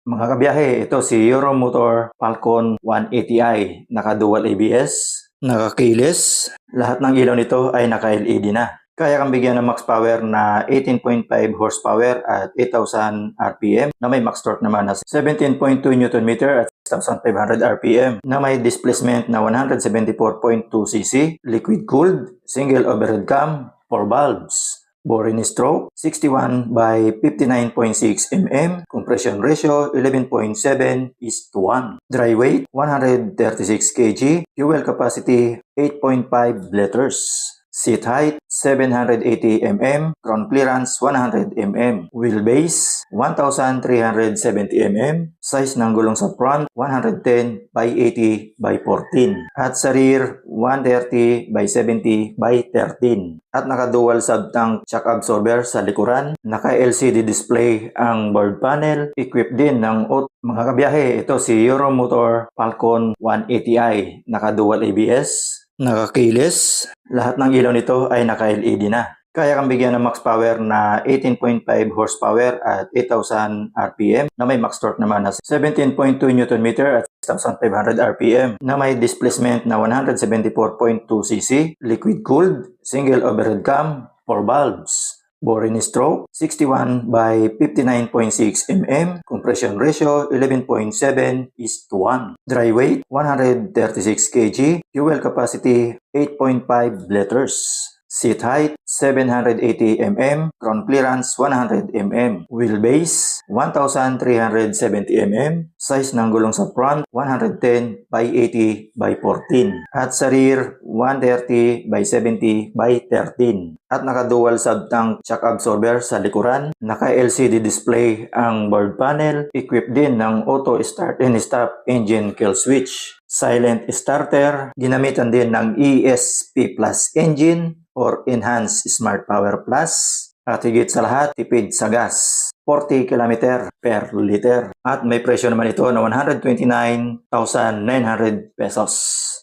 Mga kabiyahe, ito si Euromotor Falcon 180i, naka-dual ABS, naka-keyless, lahat ng ilaw nito ay naka-LED na. Kaya kang bigyan ng max power na 18.5 horsepower at 8,000 RPM na may max torque naman na 17.2 Nm at 6,500 RPM na may displacement na 174.2 cc, liquid cooled, single overhead cam, 4 valves. Bore in stroke 61 by 59.6 mm, compression ratio 11.7:1, dry weight 136 kg, fuel capacity 8.5 liters. Seat height 780 mm, ground clearance 100 mm, wheelbase 1,370 mm, size ng gulong sa front 110 by 80 by 14 at sa rear 130 by 70 by 13 at naka-dual sub-tank shock absorber sa likuran, naka-LCD display ang board panel, equipped din ng mga kabiyahe, ito si Euromotor Falcon 180i, naka-dual ABS, naka-keyless, lahat ng ilaw nito ay naka-LED na. Kaya kang bigyan ng max power na 18.5 horsepower at 8,000 RPM na may max torque naman na 17.2 Nm at 6,500 RPM na may displacement na 174.2 cc, liquid cooled, single overhead cam, 4 valves. Bore in stroke 61 by 59.6 mm, compression ratio 11.7:1, dry weight 136 kg, fuel capacity 8.5 liters. Seat height 780 mm, ground clearance 100 mm, wheelbase 1,370 mm, size ng gulong sa front 110 by 80 by 14 at sa rear 130 by 70 by 13 at naka-dual sub-tank shock absorber sa likuran, naka-LCD display ang board panel, equipped din ng auto start and stop engine kill switch, silent starter, ginamitan din ng ESP Plus engine or Enhanced Smart Power Plus, at higit sa lahat, tipid sa gas, 40 km per liter. At may presyo naman ito na 129,900 pesos.